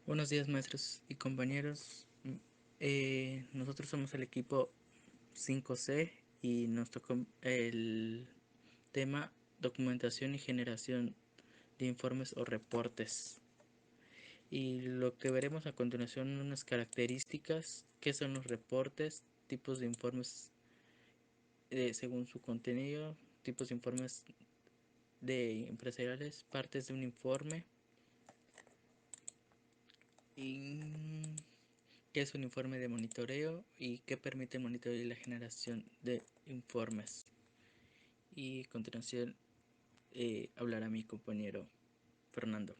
Buenos días, maestros y compañeros. Nosotros somos el equipo 5C y nos tocó el tema documentación y generación de informes o reportes. Y lo que veremos a continuación son unas características, qué son los reportes, tipos de informes según su contenido, tipos de informes de empresariales, partes de un informe y qué es un informe de monitoreo y qué permite el monitoreo y la generación de informes. Y a continuación hablará mi compañero Fernando.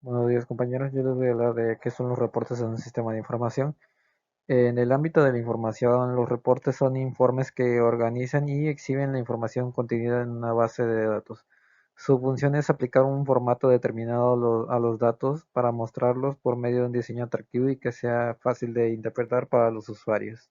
Buenos días compañeros, yo les voy a hablar de qué son los reportes en un sistema de información. En el ámbito de la información, los reportes son informes que organizan y exhiben la información contenida en una base de datos. Su función es aplicar un formato determinado a los datos para mostrarlos por medio de un diseño atractivo y que sea fácil de interpretar para los usuarios.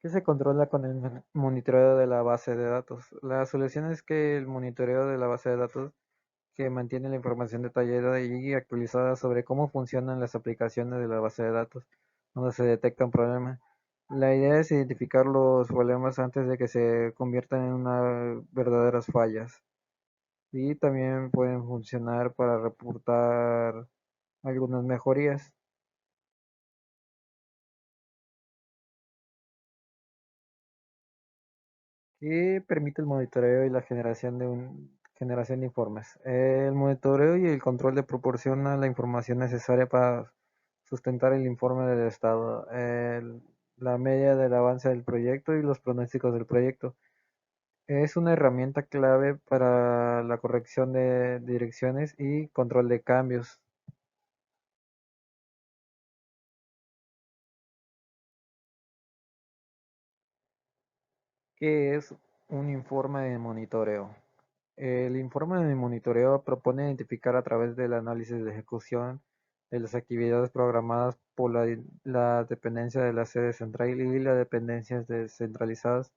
¿Qué se controla con el monitoreo de la base de datos? La solución es que el monitoreo de la base de datos que mantiene la información detallada y actualizada sobre cómo funcionan las aplicaciones de la base de datos, donde se detecta un problema. La idea es identificar los problemas antes de que se conviertan en unas verdaderas fallas. Y también pueden funcionar para reportar algunas mejorías. Que permite el monitoreo y la generación de informes. El monitoreo y el control le proporciona la información necesaria para sustentar el informe del estado, la media del avance del proyecto y los pronósticos del proyecto. Es una herramienta clave para la corrección de direcciones y control de cambios. ¿Qué es un informe de monitoreo? El informe de monitoreo propone identificar a través del análisis de ejecución de las actividades programadas por la dependencia de la sede central y las dependencias descentralizadas,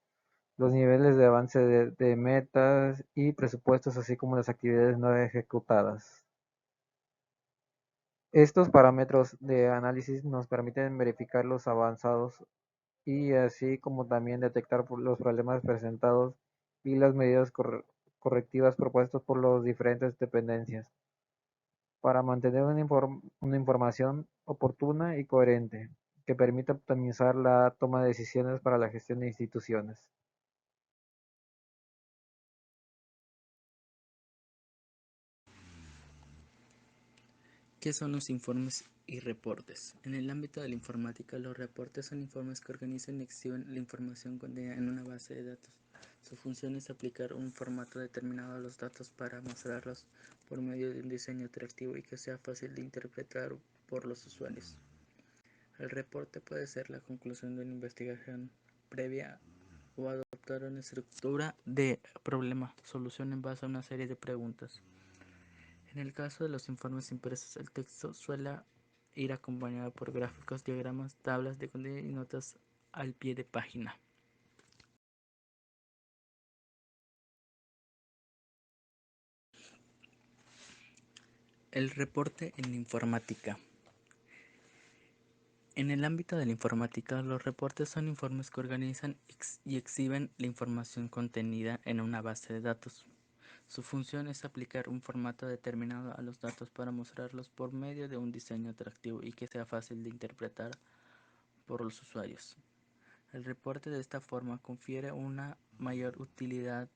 los niveles de avance de metas y presupuestos, así como las actividades no ejecutadas. Estos parámetros de análisis nos permiten verificar los avanzados y así como también detectar los problemas presentados y las medidas correctivas propuestas por las diferentes dependencias para mantener una información oportuna y coherente que permita optimizar la toma de decisiones para la gestión de instituciones. ¿Qué son los informes y reportes? En el ámbito de la informática, los reportes son informes que organizan y exhiben la información contenida en una base de datos. Su función es aplicar un formato determinado a los datos para mostrarlos por medio de un diseño atractivo y que sea fácil de interpretar por los usuarios. El reporte puede ser la conclusión de una investigación previa o adoptar una estructura de problema-solución en base a una serie de preguntas. En el caso de los informes impresos, el texto suele ir acompañado por gráficos, diagramas, tablas de contenido y notas al pie de página. El reporte en informática. En el ámbito de la informática, los reportes son informes que organizan y exhiben la información contenida en una base de datos. Su función es aplicar un formato determinado a los datos para mostrarlos por medio de un diseño atractivo y que sea fácil de interpretar por los usuarios. El reporte de esta forma confiere una mayor utilidad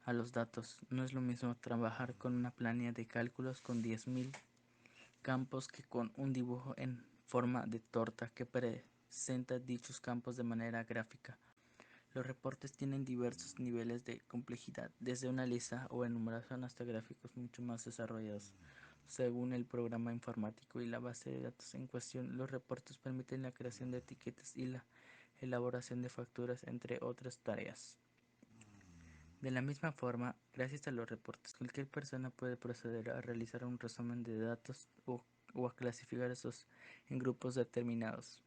a los datos. No es lo mismo trabajar con una planilla de cálculos con 10.000 campos que con un dibujo en forma de torta que presenta dichos campos de manera gráfica. Los reportes tienen diversos niveles de complejidad, desde una lista o enumeración hasta gráficos mucho más desarrollados. Según el programa informático y la base de datos en cuestión, los reportes permiten la creación de etiquetas y la elaboración de facturas, entre otras tareas. De la misma forma, gracias a los reportes, cualquier persona puede proceder a realizar un resumen de datos o o a clasificar estos en grupos determinados.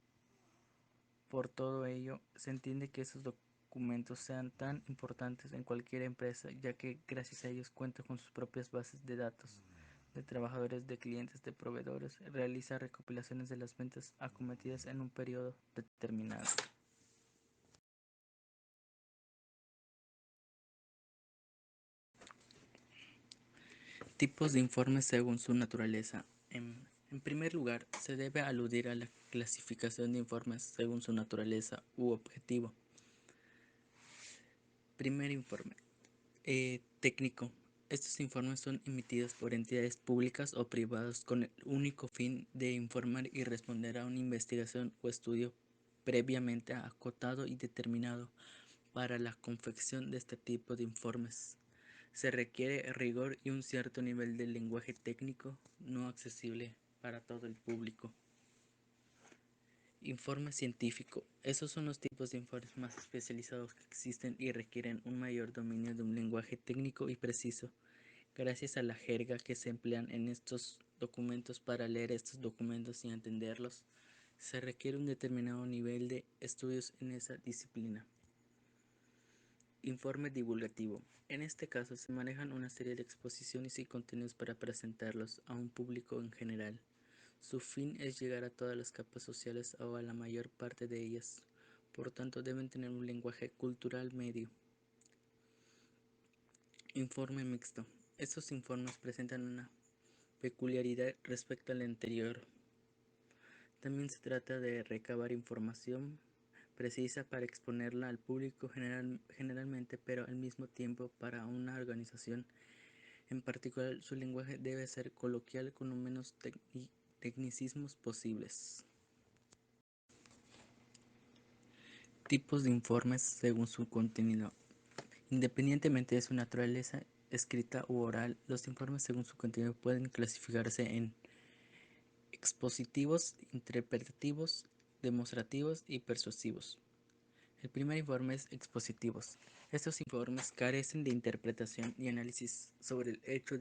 Por todo ello, se entiende que esos documentos sean tan importantes en cualquier empresa, ya que gracias a ellos cuenta con sus propias bases de datos de trabajadores, de clientes, de proveedores, realiza recopilaciones de las ventas acometidas en un periodo determinado. Tipos de informes según su naturaleza. En primer lugar, se debe aludir a la clasificación de informes según su naturaleza u objetivo. Primer informe. Técnico. Estos informes son emitidos por entidades públicas o privadas con el único fin de informar y responder a una investigación o estudio previamente acotado y determinado. Para la confección de este tipo de informes se requiere rigor y un cierto nivel de lenguaje técnico no accesible para todo el público. Informe científico. Esos son los tipos de informes más especializados que existen y requieren un mayor dominio de un lenguaje técnico y preciso. Gracias a la jerga que se emplean en estos documentos para leer estos documentos y entenderlos, se requiere un determinado nivel de estudios en esa disciplina. Informe divulgativo. En este caso se manejan una serie de exposiciones y contenidos para presentarlos a un público en general. Su fin es llegar a todas las capas sociales o a la mayor parte de ellas. Por tanto, deben tener un lenguaje cultural medio. Informe mixto. Estos informes presentan una peculiaridad respecto al anterior. También se trata de recabar información precisa para exponerla al público generalmente, pero al mismo tiempo para una organización en particular su lenguaje debe ser coloquial con lo menos tecnicismos posibles. Tipos de informes según su contenido. Independientemente de su naturaleza, escrita u oral, los informes según su contenido pueden clasificarse en expositivos, interpretativos, demostrativos y persuasivos. El primer informe es expositivos. Estos informes carecen de interpretación y análisis sobre el hecho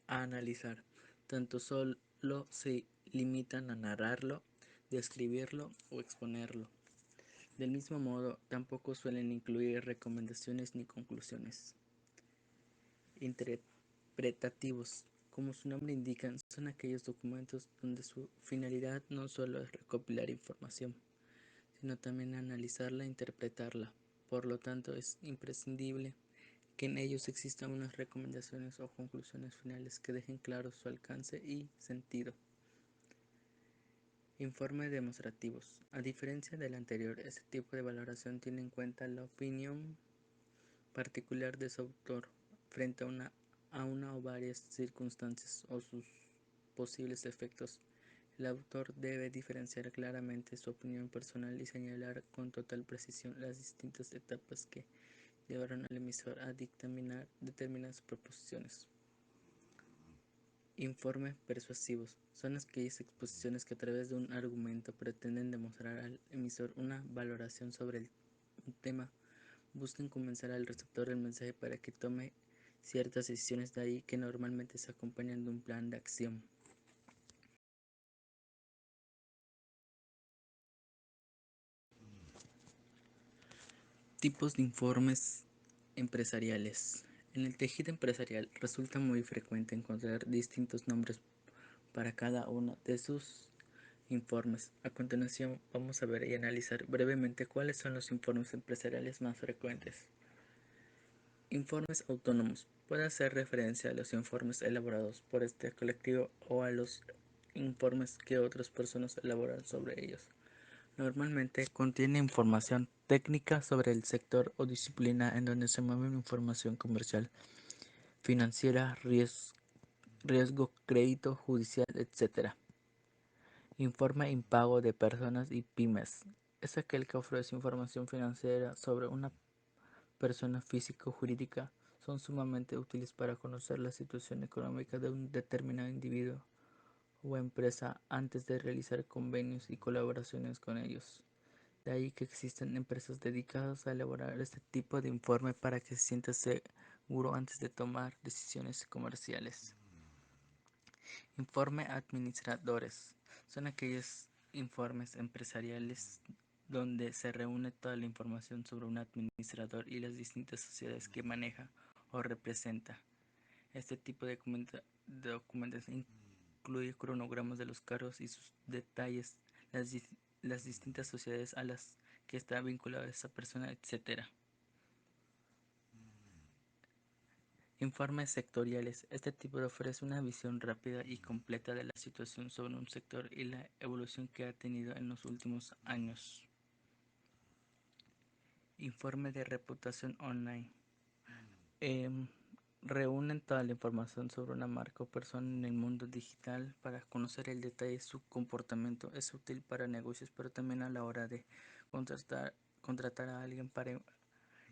a analizar, tanto solo se limitan a narrarlo, describirlo o exponerlo. Del mismo modo, tampoco suelen incluir recomendaciones ni conclusiones. Interpretativos. Como su nombre indica, son aquellos documentos donde su finalidad no solo es recopilar información, sino también analizarla e interpretarla. Por lo tanto, es imprescindible que en ellos existan unas recomendaciones o conclusiones finales que dejen claro su alcance y sentido. Informe demostrativos. A diferencia del anterior, este tipo de valoración tiene en cuenta la opinión particular de su autor frente a una o varias circunstancias o sus posibles efectos. El autor debe diferenciar claramente su opinión personal y señalar con total precisión las distintas etapas que llevaron al emisor a dictaminar determinadas proposiciones. Informes persuasivos. Son aquellas exposiciones que a través de un argumento pretenden demostrar al emisor una valoración sobre un tema, buscan convencer al receptor del mensaje para que tome ciertas decisiones, de ahí que normalmente se acompañan de un plan de acción. Tipos de informes empresariales. En el tejido empresarial resulta muy frecuente encontrar distintos nombres para cada uno de sus informes. A continuación vamos a ver y analizar brevemente cuáles son los informes empresariales más frecuentes. Informes autónomos. Puede hacer referencia a los informes elaborados por este colectivo o a los informes que otras personas elaboran sobre ellos. Normalmente contiene información técnica sobre el sector o disciplina en donde se mueve información comercial, financiera, riesgo, crédito, judicial, etc. Informe impago de personas y pymes. Es aquel que ofrece información financiera sobre una persona física o jurídica. Son sumamente útiles para conocer la situación económica de un determinado individuo o empresa antes de realizar convenios y colaboraciones con ellos. De ahí que existen empresas dedicadas a elaborar este tipo de informe para que se sienta seguro antes de tomar decisiones comerciales. Informe administradores. Son aquellos informes empresariales donde se reúne toda la información sobre un administrador y las distintas sociedades que maneja o representa. Este tipo de documentación incluye cronogramas de los cargos y sus detalles, las, las distintas sociedades a las que está vinculada esa persona, etc. Informes sectoriales. Este tipo ofrece una visión rápida y completa de la situación sobre un sector y la evolución que ha tenido en los últimos años. Informe de reputación online. Em, Reúnen toda la información sobre una marca o persona en el mundo digital para conocer el detalle de su comportamiento. Es útil para negocios, pero también a la hora de contratar a alguien para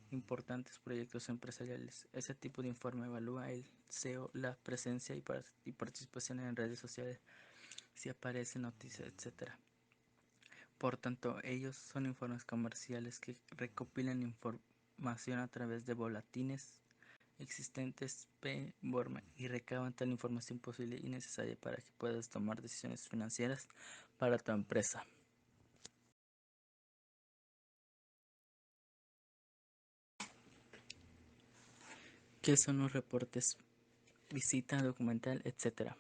importantes proyectos empresariales. Ese tipo de informe evalúa el SEO, la presencia y participación en redes sociales, si aparecen noticias, etc. Por tanto, ellos son informes comerciales que recopilan información a través de boletines existentes y recaban tal información posible y necesaria para que puedas tomar decisiones financieras para tu empresa. ¿Qué son los reportes? Visita documental, etc.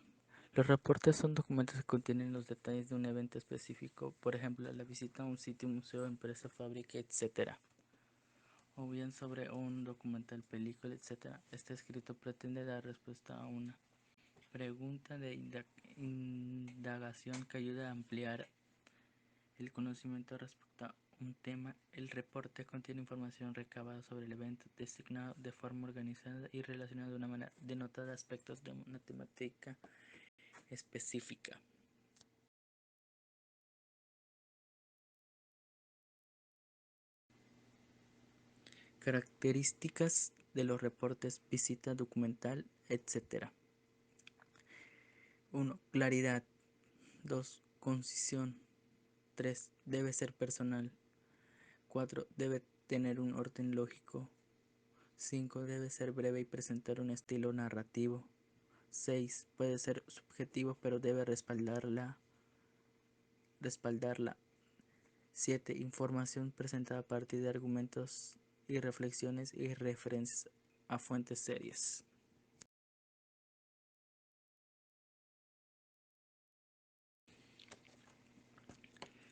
Los reportes son documentos que contienen los detalles de un evento específico, por ejemplo, la visita a un sitio, museo, empresa, fábrica, etc. O bien sobre un documental, película, etc. Este escrito pretende dar respuesta a una pregunta de indagación que ayuda a ampliar el conocimiento respecto a un tema. El reporte contiene información recabada sobre el evento, designado de forma organizada y relacionada de una manera denotada aspectos de una temática específica. Características de los reportes, visita documental, etc. 1. Claridad. 2. Concisión. 3. Debe ser personal. 4. Debe tener un orden lógico. 5. Debe ser breve y presentar un estilo narrativo. 6. Puede ser subjetivo pero debe respaldarla. 7. Información presentada a partir de argumentos y reflexiones y referencias a fuentes serias.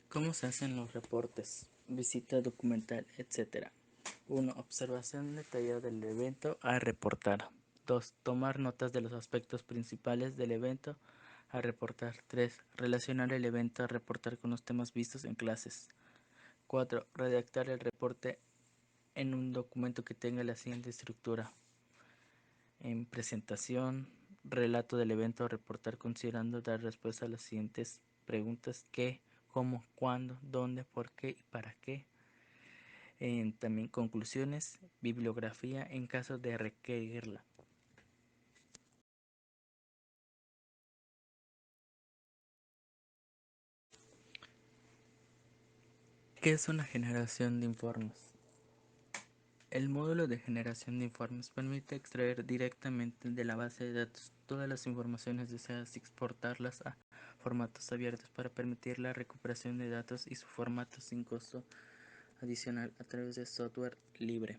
¿Cómo se hacen los reportes? Visita documental, etc. 1. Observación detallada del evento a reportar. 2. Tomar notas de los aspectos principales del evento a reportar. 3. Relacionar el evento a reportar con los temas vistos en clases. 4. Redactar el reporte en un documento que tenga la siguiente estructura: en presentación, relato del evento a reportar considerando dar respuesta a las siguientes preguntas: ¿qué?, ¿cómo?, ¿cuándo?, ¿dónde?, ¿por qué? ¿Y para qué? También conclusiones, bibliografía en caso de requerirla. ¿Qué es una generación de informes? El módulo de generación de informes permite extraer directamente de la base de datos todas las informaciones deseadas y exportarlas a formatos abiertos para permitir la recuperación de datos y su formato sin costo adicional a través de software libre.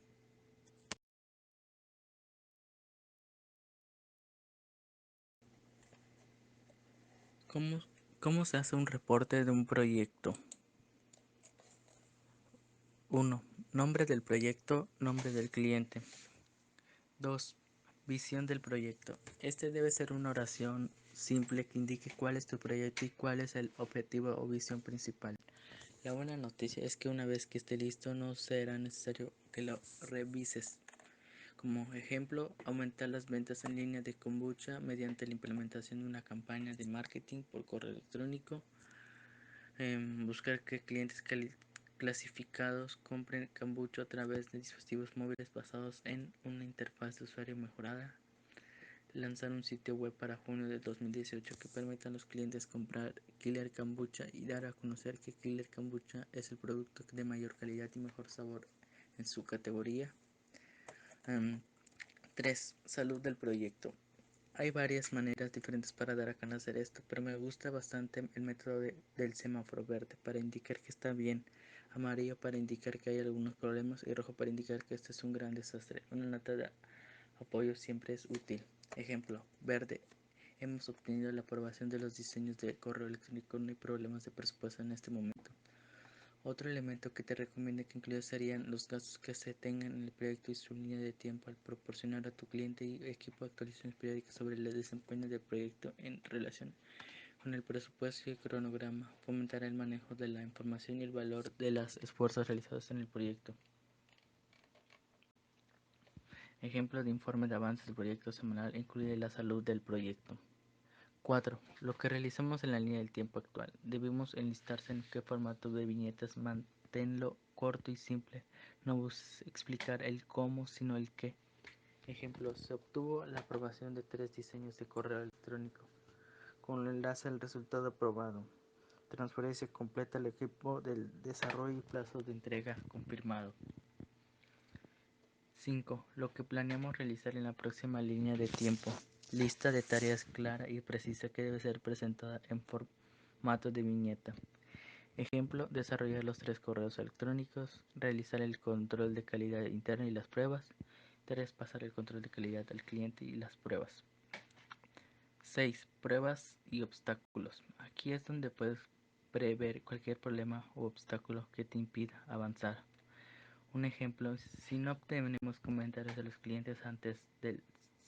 ¿Cómo, cómo se hace un reporte de un proyecto? 1. Nombre del proyecto, nombre del cliente. 2. Visión del proyecto. Este debe ser una oración simple que indique cuál es tu proyecto y cuál es el objetivo o visión principal. La buena noticia es que una vez que esté listo no será necesario que lo revises. Como ejemplo, aumentar las ventas en línea de kombucha mediante la implementación de una campaña de marketing por correo electrónico. Buscar que clientes clasificados compren kombucha a través de dispositivos móviles basados en una interfaz de usuario mejorada. Lanzar un sitio web para junio de 2018 que permita a los clientes comprar Killer Kombucha y dar a conocer que Killer Kombucha es el producto de mayor calidad y mejor sabor en su categoría. 3. Salud del proyecto. Hay varias maneras diferentes para dar a conocer esto, pero me gusta bastante el método del semáforo verde para indicar que está bien, amarillo para indicar que hay algunos problemas y rojo para indicar que este es un gran desastre. Una nota de apoyo siempre es útil. Ejemplo, verde. Hemos obtenido la aprobación de los diseños de correo electrónico, no hay problemas de presupuesto en este momento. Otro elemento que te recomiendo que incluyas serían los gastos que se tengan en el proyecto y su línea de tiempo al proporcionar a tu cliente y equipo actualizaciones periódicas sobre el desempeño del proyecto en relación con el presupuesto y el cronograma. Fomentará el manejo de la información y el valor de los esfuerzos realizados en el proyecto. Ejemplo de informe de avance del proyecto semanal incluye la salud del proyecto. 4. Lo que realizamos en la línea del tiempo actual. Debemos enlistarse en qué formato de viñetas. Manténlo corto y simple. No busques explicar el cómo, sino el qué. Ejemplo, se obtuvo la aprobación de 3 diseños de correo electrónico con el enlace al resultado aprobado. Transferencia completa al equipo del desarrollo y plazo de entrega confirmado. 5. Lo que planeamos realizar en la próxima línea de tiempo. Lista de tareas clara y precisa que debe ser presentada en formato de viñeta. Ejemplo, desarrollar los 3 correos electrónicos, realizar el control de calidad interna y las pruebas. 3. Pasar el control de calidad al cliente y las pruebas. 6. Pruebas y obstáculos. Aquí es donde puedes prever cualquier problema o obstáculo que te impida avanzar. Un ejemplo, si no obtenemos comentarios de los clientes antes del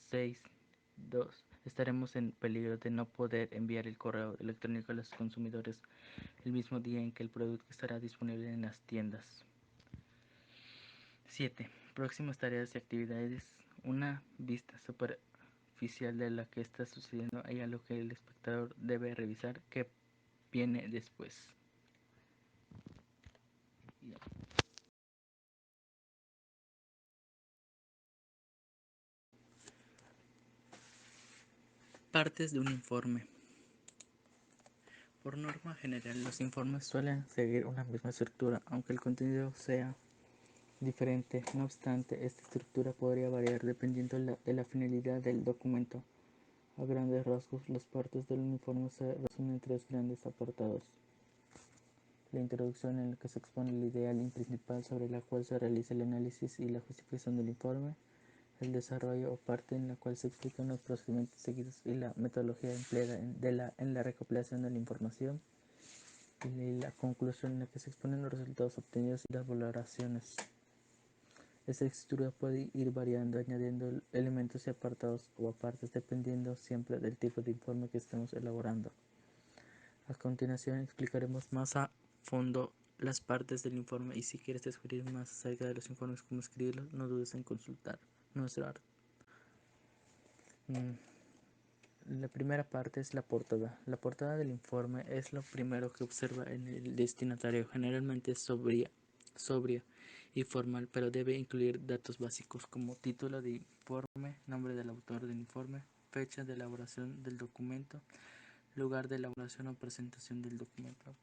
6.2, estaremos en peligro de no poder enviar el correo electrónico a los consumidores el mismo día en que el producto estará disponible en las tiendas. 7. Próximas tareas y actividades. Una vista superficial de lo que está sucediendo y a lo que el espectador debe revisar que viene después. Partes de un informe. Por norma general, los informes suelen seguir una misma estructura, aunque el contenido sea diferente. No obstante, esta estructura podría variar dependiendo de la finalidad del documento. A grandes rasgos, las partes del informe se resumen en 3 grandes apartados. La introducción, en la que se expone la idea principal sobre la cual se realiza el análisis y la justificación del informe. El desarrollo, o parte en la cual se explican los procedimientos seguidos y la metodología empleada en la recopilación de la información. Y la conclusión, en la que se exponen los resultados obtenidos y las valoraciones. Esta estructura puede ir variando, añadiendo elementos y apartados o apartes dependiendo siempre del tipo de informe que estemos elaborando. A continuación explicaremos más a fondo las partes del informe, y si quieres descubrir más acerca de los informes, cómo escribirlos, no dudes en consultar nuestro arte. La primera parte es la portada. La portada del informe es lo primero que observa en el destinatario. Generalmente es sobria y formal, pero debe incluir datos básicos como título de informe, nombre del autor del informe, fecha de elaboración del documento, lugar de elaboración o presentación del documento.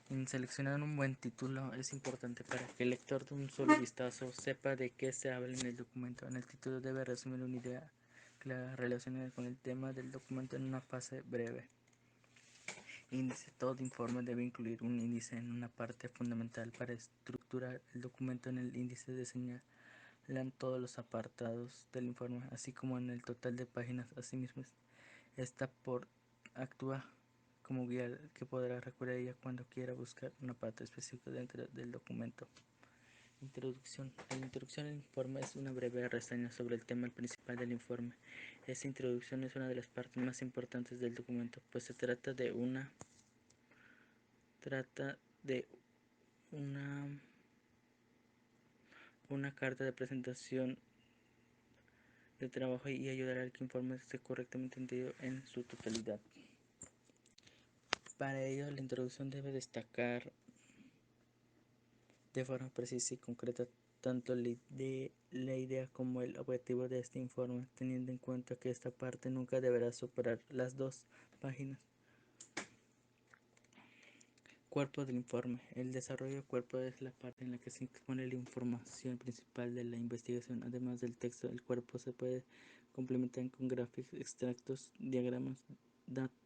En seleccionar un buen título es importante para que el lector de un solo vistazo sepa de qué se habla en el documento. En el título debe resumir una idea clara relacionada con el tema del documento en una fase breve. Índice. Todo informe debe incluir un índice en una parte fundamental para estructurar el documento. En el índice se señalan todos los apartados del informe, así como en el total de páginas. Asimismo, esta actúa como guía que podrá recurrir a ella cuando quiera buscar una parte específica dentro del documento. Introducción. La introducción al informe es una breve reseña sobre el tema principal del informe. Esta introducción es una de las partes más importantes del documento, pues se trata de una carta de presentación de trabajo y ayudará a que el informe esté correctamente entendido en su totalidad. Para ello, la introducción debe destacar de forma precisa y concreta tanto la idea como el objetivo de este informe, teniendo en cuenta que esta parte nunca deberá superar las 2 páginas. Cuerpo del informe. El desarrollo cuerpo es la parte en la que se expone la información principal de la investigación. Además del texto, el cuerpo se puede complementar con gráficos, extractos, diagramas,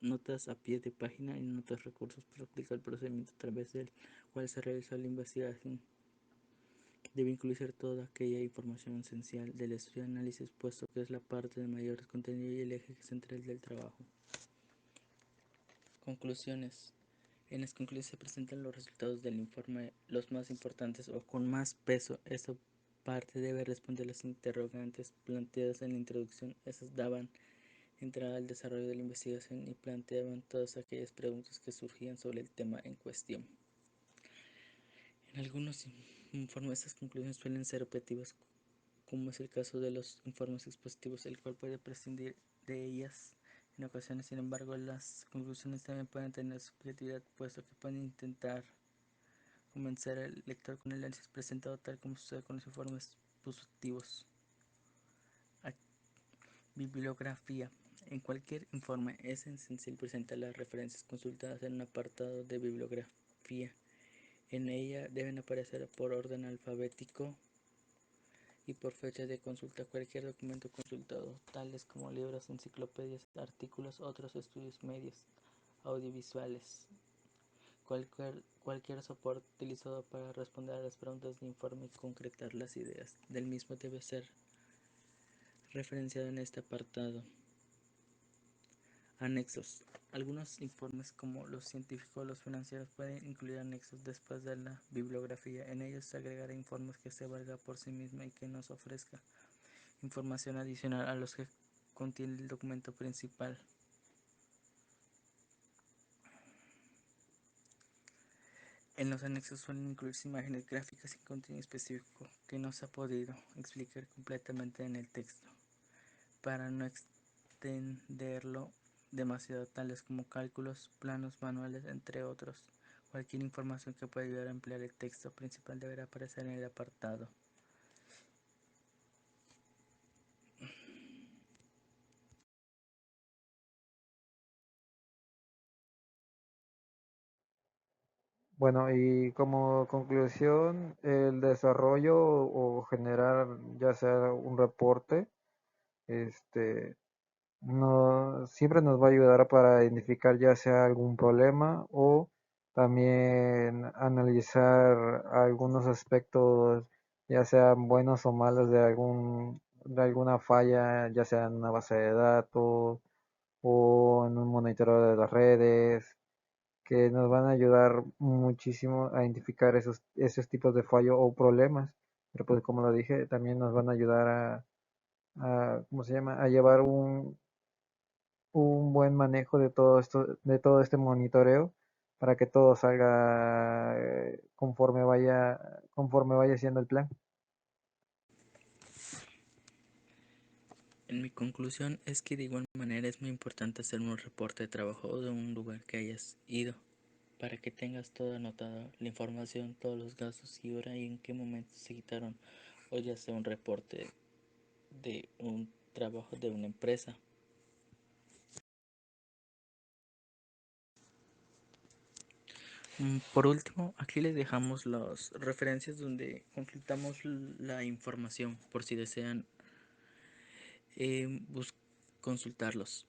notas a pie de página y otros recursos para explicar el procedimiento a través del cual se realizó la investigación. Debe incluir toda aquella información esencial del estudio de análisis, puesto que es la parte de mayor contenido y el eje central del trabajo. Conclusiones. En las conclusiones se presentan los resultados del informe, los más importantes o con más peso. Esta parte debe responder las interrogantes planteadas en la introducción. Esas daban entrada al desarrollo de la investigación y planteaban todas aquellas preguntas que surgían sobre el tema en cuestión. En algunos informes estas conclusiones suelen ser objetivas, como es el caso de los informes expositivos, el cual puede prescindir de ellas en ocasiones. Sin embargo, las conclusiones también pueden tener subjetividad, puesto que pueden intentar convencer al lector con el análisis presentado, tal como sucede con los informes positivos. Bibliografía. En cualquier informe es esencial presentar las referencias consultadas en un apartado de bibliografía. En ella deben aparecer por orden alfabético y por fecha de consulta cualquier documento consultado, tales como libros, enciclopedias, artículos, otros estudios medios, audiovisuales. Cualquier soporte utilizado para responder a las preguntas del informe y concretar las ideas del mismo debe ser referenciado en este apartado. Anexos. Algunos informes, como los científicos o los financieros, pueden incluir anexos después de la bibliografía. En ellos se agregará informes que se valga por sí misma y que nos ofrezca información adicional a los que contiene el documento principal. En los anexos suelen incluirse imágenes gráficas y contenido específico que no se ha podido explicar completamente en el texto, para no extenderlo demasiado, tales como cálculos, planos, manuales, entre otros. Cualquier información que pueda ayudar a emplear el texto principal deberá aparecer en el apartado. Bueno, y como conclusión, el desarrollo o generar ya sea un reporte, este, no, siempre nos va a ayudar para identificar ya sea algún problema o también analizar algunos aspectos, ya sean buenos o malos de alguna falla, ya sea en una base de datos o en un monitoreo de las redes, que nos van a ayudar muchísimo a identificar esos tipos de fallo o problemas. Pero pues como lo dije, también nos van a ayudar ¿cómo se llama? A llevar un buen manejo de todo esto, de todo este monitoreo para que todo salga conforme vaya siendo el plan. En mi conclusión es que de igual manera es muy importante hacer un reporte de trabajo de un lugar que hayas ido, para que tengas todo anotado, la información, todos los gastos y hora y en qué momento se quitaron, o ya sea un reporte de un trabajo de una empresa. Por último, aquí les dejamos las referencias donde consultamos la información por si desean consultarlos.